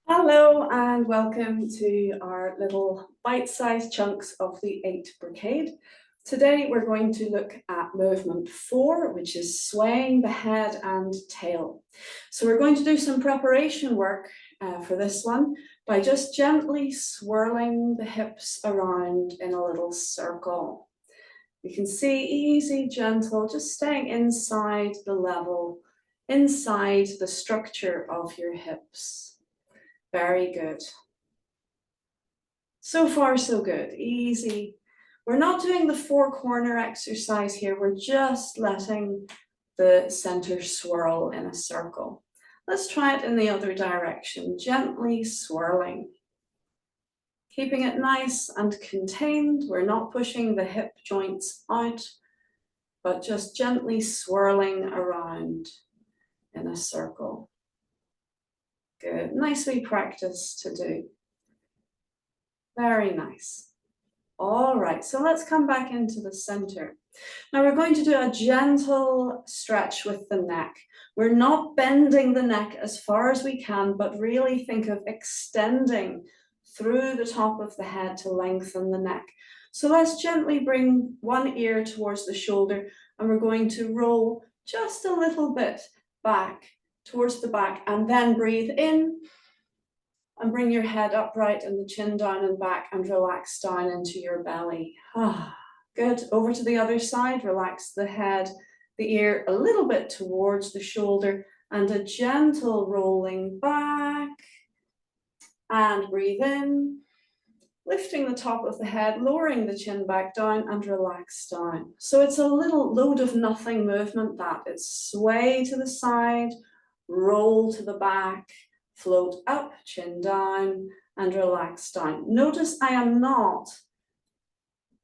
Hello and welcome to our little bite-sized chunks of the 8 brocade. Today we're going to look at movement 4, which is swaying the head and tail. So we're going to do some preparation work for this one by just gently swirling the hips around in a little circle. You can see easy, gentle, just staying inside the level, inside the structure of your hips. Very good. So far, so good. Easy. We're not doing the 4-corner exercise here. We're just letting the center swirl in a circle. Let's try it in the other direction, gently swirling. Keeping it nice and contained. We're not pushing the hip joints out, but just gently swirling around in a circle. Good, nicely practiced to do. Very nice. All right, so let's come back into the center. Now we're going to do a gentle stretch with the neck. We're not bending the neck as far as we can, but really think of extending through the top of the head to lengthen the neck. So let's gently bring one ear towards the shoulder, and we're going to roll just a little bit back towards the back, and then breathe in and bring your head upright and the chin down and back and relax down into your belly. Good. Over to the other side, relax the head, the ear a little bit towards the shoulder, and a gentle rolling back. And breathe in, lifting the top of the head, lowering the chin back down and relax down. So it's a little load of nothing movement that. It's sway to the side, roll to the back, float up, chin down, and relax down. Notice I am not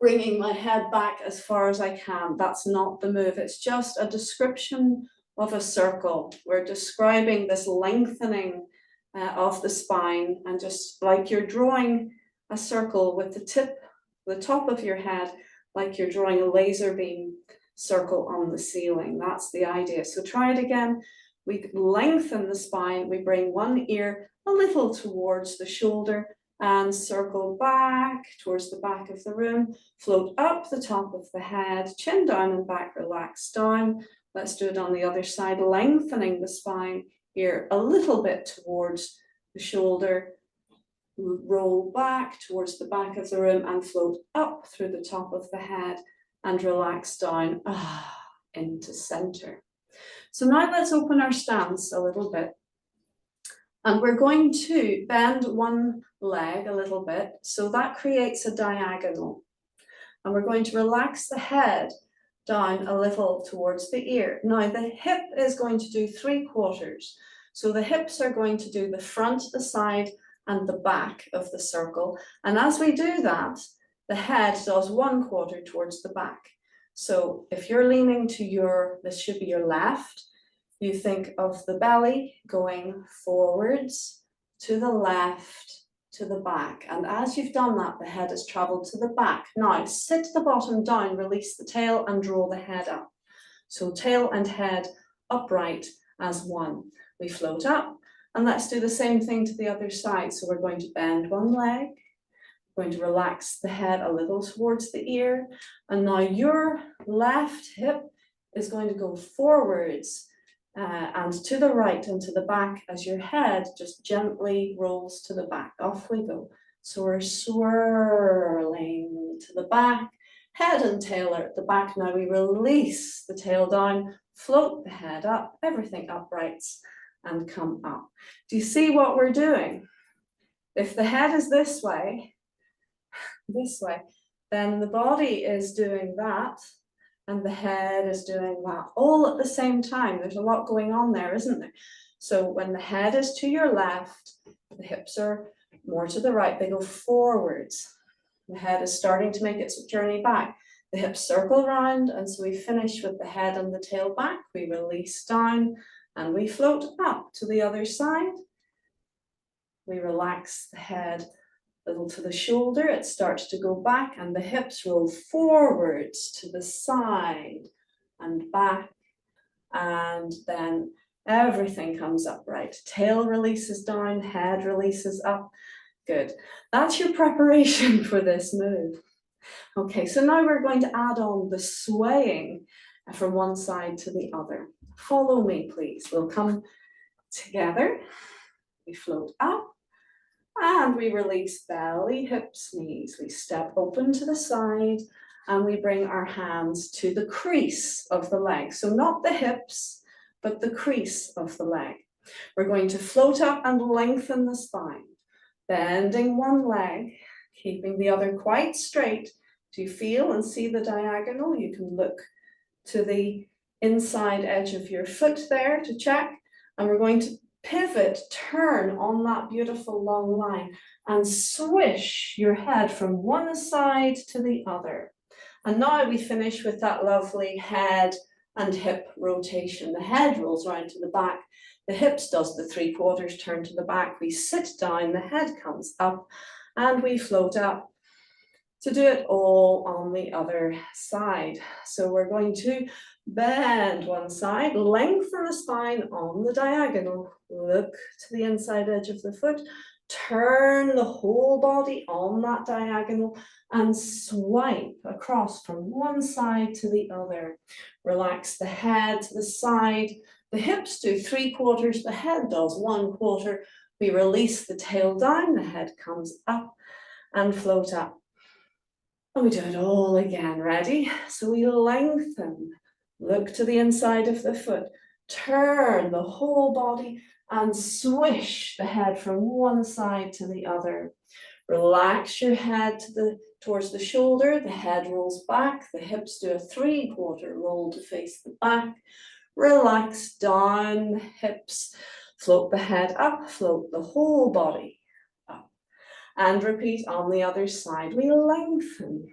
bringing my head back as far as I can. That's not the move. It's just a description of a circle. We're describing this lengthening of the spine, and just like you're drawing a circle with the top of your head, like you're drawing a laser beam circle on the ceiling. That's the idea. So try it again. We lengthen the spine, we bring one ear a little towards the shoulder and circle back towards the back of the room, float up the top of the head, chin down and back, relax down. Let's do it on the other side, lengthening the spine, ear a little bit towards the shoulder, roll back towards the back of the room and float up through the top of the head and relax down into center. So now let's open our stance a little bit. And we're going to bend one leg a little bit, so that creates a diagonal. And we're going to relax the head down a little towards the ear. Now the hip is going to do 3/4. So the hips are going to do the front, the side, and the back of the circle. And as we do that, the head does 1/4 towards the back. So if you're leaning to this should be your left, you think of the belly going forwards, to the left, to the back. And as you've done that, the head has traveled to the back. Now sit the bottom down, release the tail and draw the head up. So tail and head upright as one. We float up, and let's do the same thing to the other side. So we're going to bend one leg. Going to relax the head a little towards the ear, and now your left hip is going to go forwards and to the right and to the back as your head just gently rolls to the back. Off we go. So we're swirling to the back, head and tail are at the back. Now we release the tail down, float the head up, everything uprights and come up. Do you see what we're doing? If the head is this way, then the body is doing that and the head is doing that all at the same time. There's a lot going on there, isn't there? So when the head is to your left, the hips are more to the right, they go forwards. The head is starting to make its journey back. The hips circle around, and so we finish with the head and the tail back. We release down and we float up to the other side. We relax the head a little to the shoulder, it starts to go back and the hips roll forwards to the side and back, and then Everything comes upright. Tail releases down, head releases up. Good. That's your preparation for this move. Okay, so now we're going to add on the swaying from one side to the other. Follow me, please. We'll come together. We float up and we release belly, hips, knees. We step open to the side and we bring our hands to the crease of the leg. So not the hips, but the crease of the leg. We're going to float up and lengthen the spine, bending one leg, keeping the other quite straight. Do you feel and see the diagonal? You can look to the inside edge of your foot there to check. And we're going to pivot, turn on that beautiful long line and swish your head from one side to the other. And now we finish with that lovely head and hip rotation. The head rolls around to the back. The hips does the 3/4 turn to the back. We sit down, the head comes up and we float up to do it all on the other side. So we're going to bend one side, lengthen the spine on the diagonal, look to the inside edge of the foot, turn the whole body on that diagonal and swipe across from one side to the other. Relax the head to the side. The hips do 3/4, the head does 1/4. We release the tail down, the head comes up and float up. And we do it all again, ready? So we lengthen, look to the inside of the foot, turn the whole body and swish the head from one side to the other. Relax your head towards the shoulder, the head rolls back, the hips do a 3/4 roll to face the back. Relax down the hips, float the head up, float the whole body. And repeat on the other side. We lengthen,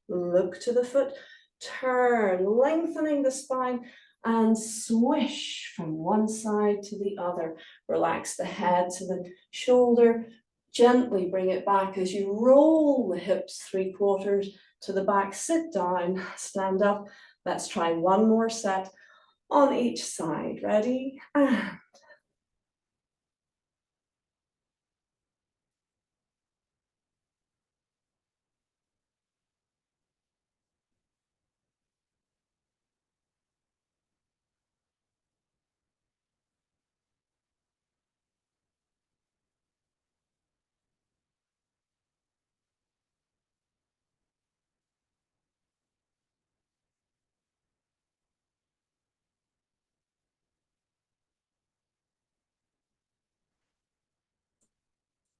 look to the foot, turn, lengthening the spine and swish from one side to the other. Relax the head to the shoulder, gently bring it back as you roll the hips 3/4 to the back, sit down, stand up. Let's try one more set on each side. Ready? And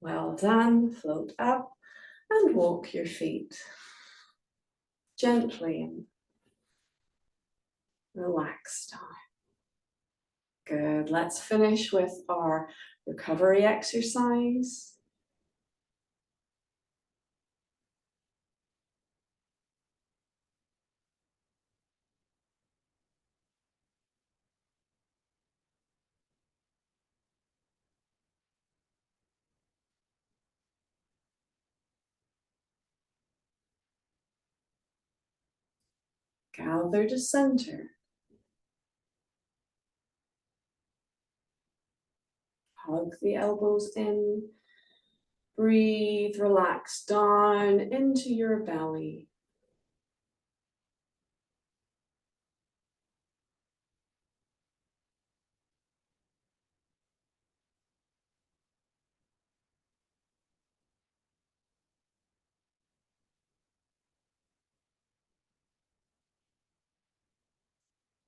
well done. Float up and walk your feet gently and relax down. Good. Let's finish with our recovery exercise. Gather to center. Hug the elbows in. Breathe, relax down into your belly.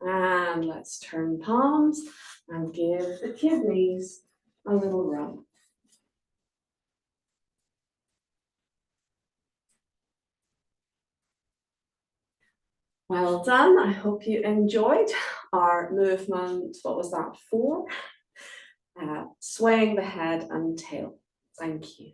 And let's turn palms and give the kidneys a little rub. Well done. I hope you enjoyed our movement. What was that? 4? Swaying the head and tail. Thank you.